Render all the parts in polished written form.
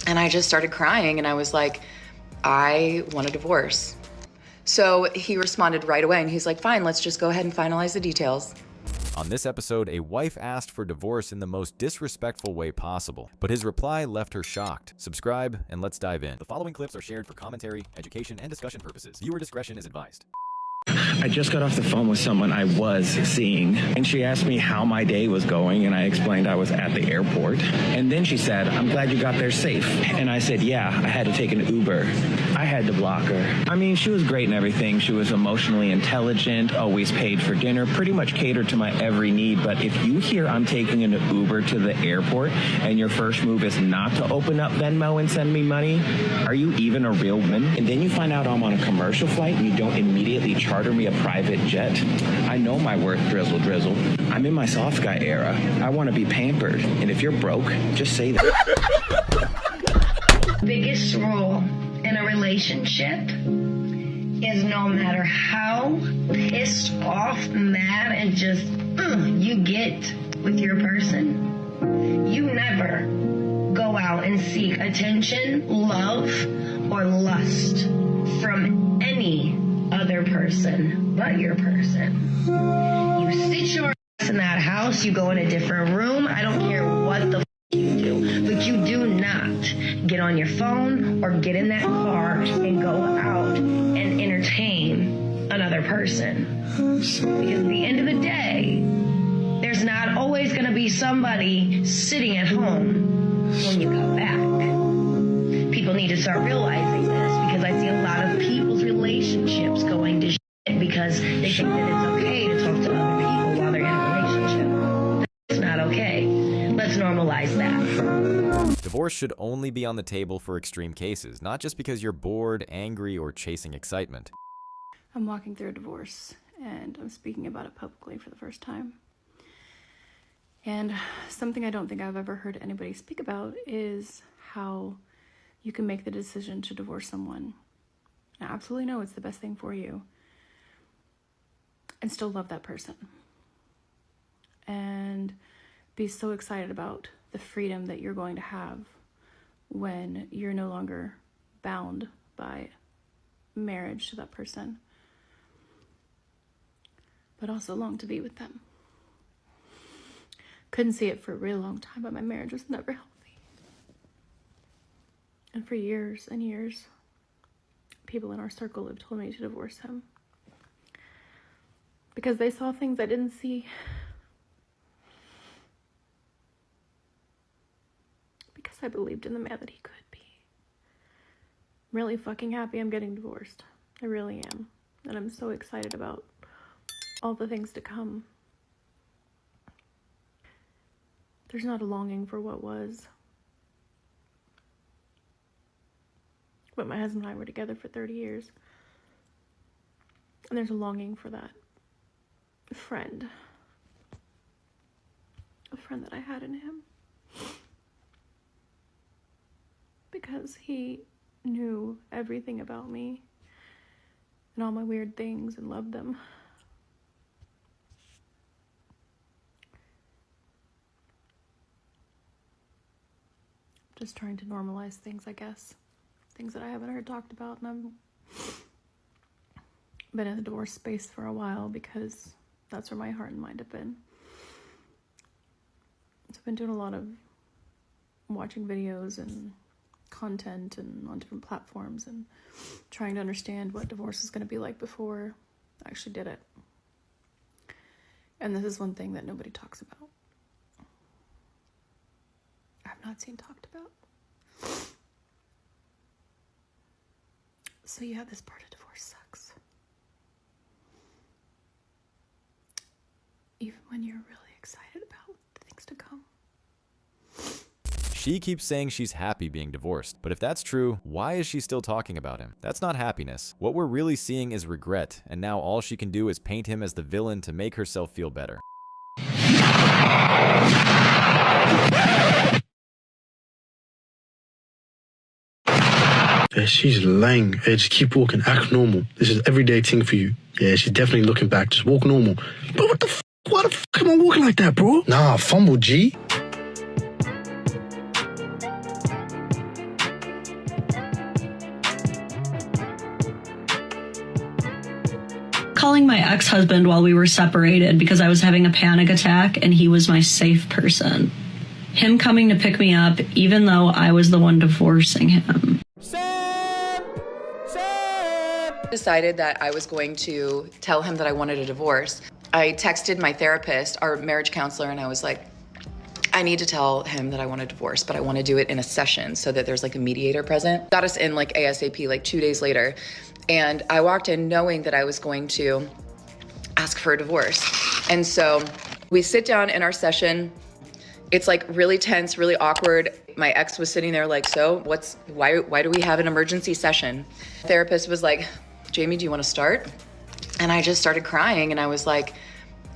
And I just started crying and I was like, I want a divorce. So he responded right away and he's like, fine, let's just go ahead and finalize the details. On this episode, a wife asked for divorce in the most disrespectful way possible, but his reply left her shocked. Subscribe and let's dive in. The following clips are shared for commentary, education, and discussion purposes. Viewer discretion is advised. I just got off the phone with someone I was seeing, and she asked me how my day was going, and I explained I was at the airport. And then she said, I'm glad you got there safe. And I said, yeah, I had to take an Uber. I had to block her. I mean, she was great and everything. She was emotionally intelligent, always paid for dinner, pretty much catered to my every need. But if you hear I'm taking an Uber to the airport, and your first move is not to open up Venmo and send me money, are you even a real woman? And then you find out I'm on a commercial flight, and you don't immediately charter me a private jet. I know my worth, drizzle. I'm in my soft guy era. I want to be pampered. And if you're broke, just say that. Biggest rule in a relationship is no matter how pissed off, mad, and just you get with your person, you never go out and seek attention, love, or lust from any other person but your person. You sit your ass in that house, you go in a different room, I don't care what the you do, but you do not get on your phone or get in that car and go out and entertain another person. Because at the end of the day, there's not always going to be somebody sitting at home when you come back. People need to start realizing this, because I see a lot of people's relationships going to shit because they think that it's okay to talk to other people while they're in a relationship. It's not okay. Let's normalize that. Divorce should only be on the table for extreme cases, not just because you're bored, angry, or chasing excitement. I'm walking through a divorce, and I'm speaking about it publicly for the first time. And something I don't think I've ever heard anybody speak about is how you can make the decision to divorce someone. I absolutely know it's the best thing for you, and still love that person. And be so excited about the freedom that you're going to have when you're no longer bound by marriage to that person, but also long to be with them. Couldn't see it for a really long time, but my marriage was never healthy. And for years and years, people in our circle have told me to divorce him because they saw things I didn't see. Because I believed in the man that he could be. I'm really fucking happy I'm getting divorced. I really am. And I'm so excited about all the things to come. There's not a longing for what was. But my husband and I were together for 30 years. And there's a longing for that friend. A friend that I had in him. Because he knew everything about me and all my weird things and loved them. Just trying to normalize things, I guess. Things that I haven't heard talked about, and I've been in the divorce space for a while because that's where my heart and mind have been. So I've been doing a lot of watching videos and content and on different platforms and trying to understand what divorce is going to be like before I actually did it. And this is one thing that nobody talks about. I've not seen talked about. So yeah, this part of divorce sucks. Even when you're really excited about the things to come. She keeps saying she's happy being divorced, but if that's true, why is she still talking about him? That's not happiness. What we're really seeing is regret, and now all she can do is paint him as the villain to make herself feel better. Yeah, she's lying. Hey, just keep walking, act normal. This is everyday thing for you. Yeah, she's definitely looking back. Just walk normal. But what the f***? Why the f*** am I walking like that, bro? Nah, fumble, G. calling my ex-husband while we were separated because I was having a panic attack and he was my safe person. Him coming to pick me up even though I was the one divorcing him. Decided that I was going to tell him that I wanted a divorce. I texted my therapist, our marriage counselor, and I was like, I need to tell him that I want a divorce, but I want to do it in a session so that there's like a mediator present. Got us in like ASAP, like 2 days later. And I walked in knowing that I was going to ask for a divorce. And so we sit down in our session. It's like really tense, really awkward. My ex was sitting there like, so why do we have an emergency session? The therapist was like, Jamie, do you want to start? And I just started crying and I was like,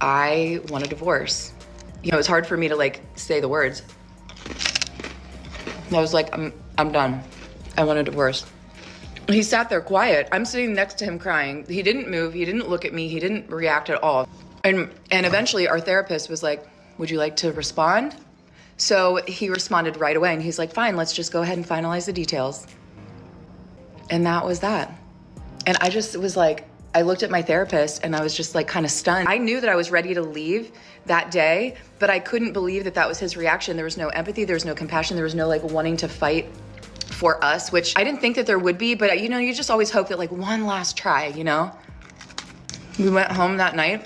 I want a divorce. You know, it's hard for me to like say the words. I was like, I'm done. I want a divorce. He sat there quiet. I'm sitting next to him crying. He didn't move. He didn't look at me. He didn't react at all. And eventually our therapist was like, would you like to respond? So he responded right away and he's like, fine, let's just go ahead and finalize the details. And that was that. And I just was like, I looked at my therapist and I was just like kind of stunned. I knew that I was ready to leave that day, but I couldn't believe that that was his reaction. There was no empathy, there was no compassion, there was no like wanting to fight for us, which I didn't think that there would be, but you know, you just always hope that like one last try, you know? We went home that night.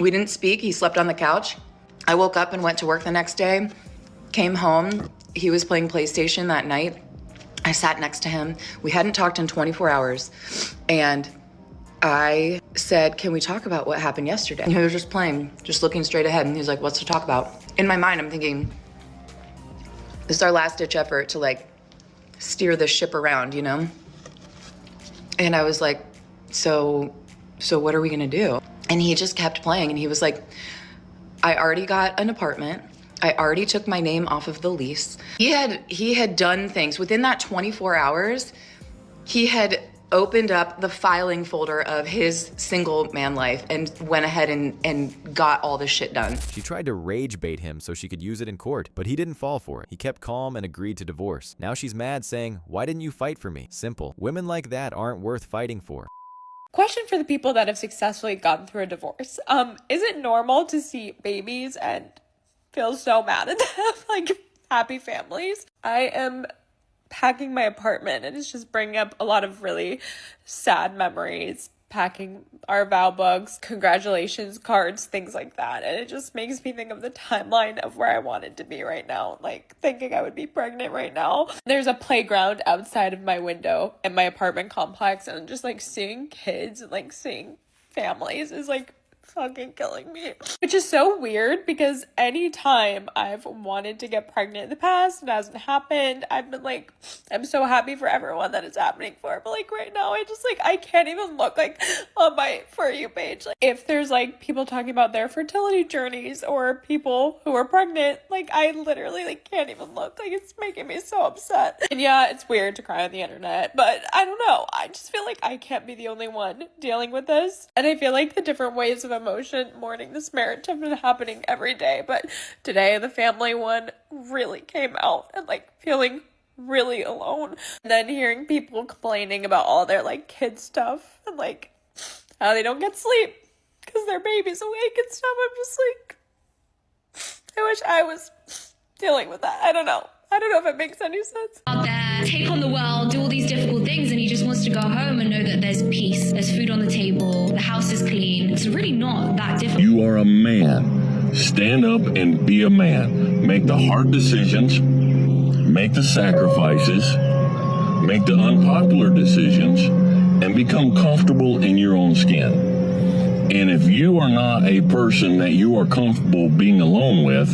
We didn't speak. He slept on the couch. I woke up and went to work the next day, came home. He was playing PlayStation that night. I sat next to him. We hadn't talked in 24 hours. And I said, can we talk about what happened yesterday? And he was just playing, just looking straight ahead. And he was like, what's to talk about? In my mind, I'm thinking, this is our last ditch effort to like steer this ship around, you know? And I was like, so what are we gonna do? And he just kept playing and he was like, I already got an apartment. I already took my name off of the lease. He had done things within that 24 hours. He had opened up the filing folder of his single man life and went ahead and got all this shit done. She tried to rage bait him so she could use it in court, but he didn't fall for it. He kept calm and agreed to divorce. Now she's mad, saying, why didn't you fight for me? Simple. Women like that aren't worth fighting for. Question for the people that have successfully gotten through a divorce. Is it normal to see babies and feel so mad at them, like happy families? I am packing my apartment and it's just bringing up a lot of really sad memories. Packing our vow books, congratulations cards, things like that. And it just makes me think of the timeline of where I wanted to be right now. Like thinking I would be pregnant right now. There's a playground outside of my window in my apartment complex, and just like seeing kids and like seeing families is like fucking killing me. Which is so weird because anytime I've wanted to get pregnant in the past, it hasn't happened. I've been like, I'm so happy for everyone that it's happening for. But like right now, I can't even look like on my For You page. Like if there's like people talking about their fertility journeys or people who are pregnant, like I literally like can't even look. Like it's making me so upset. And yeah, it's weird to cry on the internet, but I don't know. I just feel like I can't be the only one dealing with this. And I feel like the different ways of emotion mourning this marriage have been happening every day, but today the family one really came out and like feeling really alone. And then hearing people complaining about all their like kid stuff and like how they don't get sleep because their baby's awake and stuff. I'm just like, I wish I was dealing with that. I don't know if it makes any sense. Out there, take on the world, do all these difficult things, and he just wants to go home and know that there's peace, there's food on the table, the house is clean. It's really not that difficult. You are a man. Stand up and be a man. Make the hard decisions, make the sacrifices, make the unpopular decisions, and become comfortable in your own skin. And if you are not a person that you are comfortable being alone with,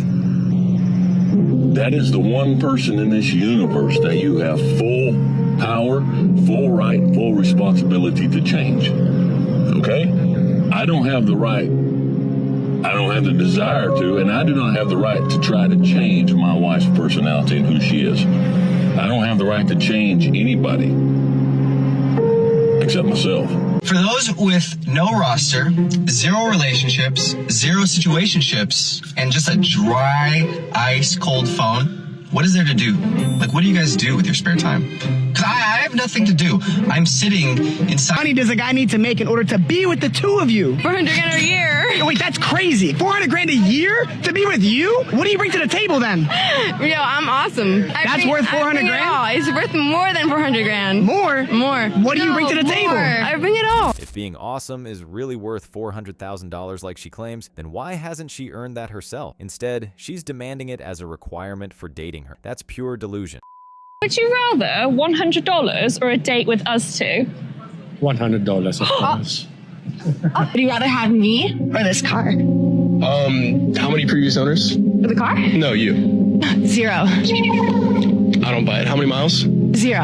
that is the one person in this universe that you have full power, full right, full responsibility to change. Okay? I don't have the right, I don't have the desire to, and I do not have the right to try to change my wife's personality and who she is. I don't have the right to change anybody except myself. For those with no roster, 0 relationships, 0 situationships, and just a dry, ice cold phone, What is there to do? Like, what do you guys do with your spare time? Because I have nothing to do. I'm sitting inside. How money does a guy need to make in order to be with the two of you? 400 grand a year. Wait, that's crazy. 400 grand a year to be with you? What do you bring to the table then? Yo, I'm awesome. That's worth 400 grand? It's worth more than 400 grand. More? More. What do you bring to the table? I bring it all. If being awesome is really worth $400,000 like she claims, then why hasn't she earned that herself? Instead, she's demanding it as a requirement for dating her. That's pure delusion. Would you rather $100 or a date with us two? $100, of course. Would you rather have me or this car? How many previous owners? The car? No, you. 0. I don't buy it. How many miles? 0.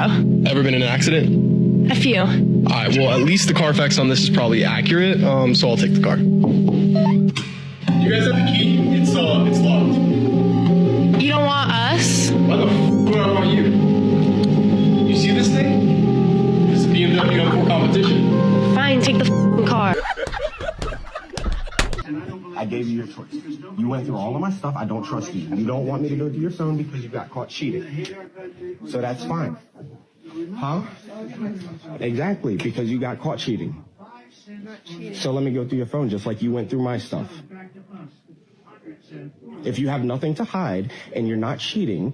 Ever been in an accident? A few. All right, well, at least the Carfax on this is probably accurate, so I'll take the car. You guys have the key? It's locked. You don't want us? Why the f*** do I want you? You see this thing? This is BMW M4 competition. Fine, take the car. I gave you your choice. You went through all of my stuff. I don't trust you. You don't want me to go through your phone because you got caught cheating. So that's fine. Huh? Exactly, because you got caught cheating. So let me go through your phone just like you went through my stuff. If you have nothing to hide and you're not cheating,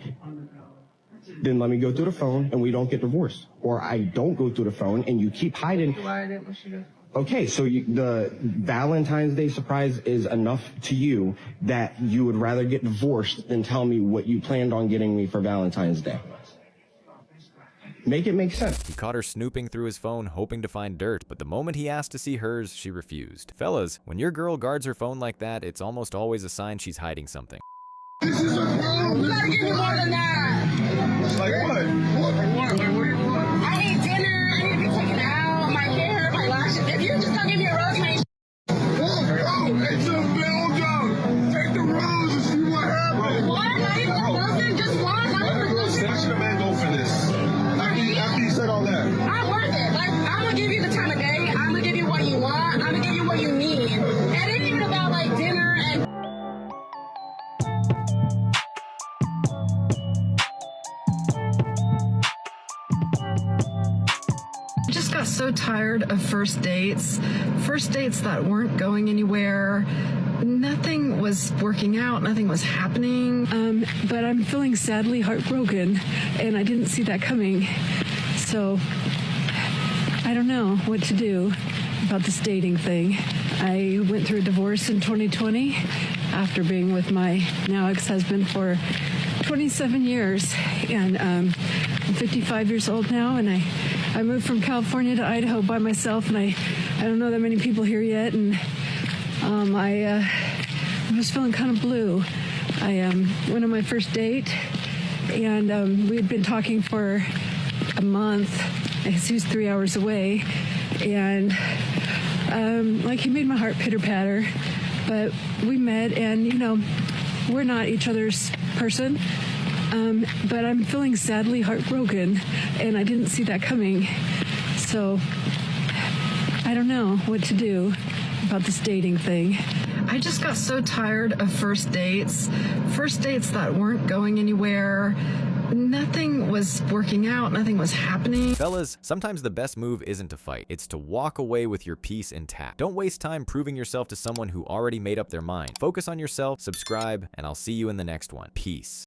then let me go through the phone and we don't get divorced. Or I don't go through the phone and you keep hiding. Why didn't she do? Okay, so the Valentine's Day surprise is enough to you that you would rather get divorced than tell me what you planned on getting me for Valentine's Day. Make it make sense. He caught her snooping through his phone, hoping to find dirt, but the moment he asked to see hers, she refused. Fellas, when your girl guards her phone like that, it's almost always a sign she's hiding something. This is a girl. You gotta give me more than that. Like what? What do you want? I need dinner. I need to be taken out. My hair, my lashes. If you just don't give me a rose, man. Oh, it's a bill job. Take the rose and see what happens. What? Not even a dozen? Just one? Not even a dozen? Let the man go for this. After you said all that. I'm worth it. Like, I'm gonna give you the time of day. I'm gonna give you what you want. I'm gonna give you what you need. And it ain't even about like dinner and. I just got so tired of first dates that weren't going anywhere. Nothing was working out, nothing was happening. But I'm feeling sadly heartbroken, and I didn't see that coming. So I don't know what to do about this dating thing. I went through a divorce in 2020 after being with my now ex-husband for 27 years, and I'm 55 years old now, and I moved from California to Idaho by myself, and I don't know that many people here yet, and I was feeling kind of blue. I went on my first date, and we had been talking for a month. He was 3 hours away, and like he made my heart pitter patter. But we met, and you know, we're not each other's person. But I'm feeling sadly heartbroken, and I didn't see that coming. So I don't know what to do about this dating thing. I just got so tired of first dates that weren't going anywhere. Nothing was working out, nothing was happening. Fellas, sometimes the best move isn't to fight, it's to walk away with your peace intact. Don't waste time proving yourself to someone who already made up their mind. Focus on yourself, subscribe, and I'll see you in the next one. Peace.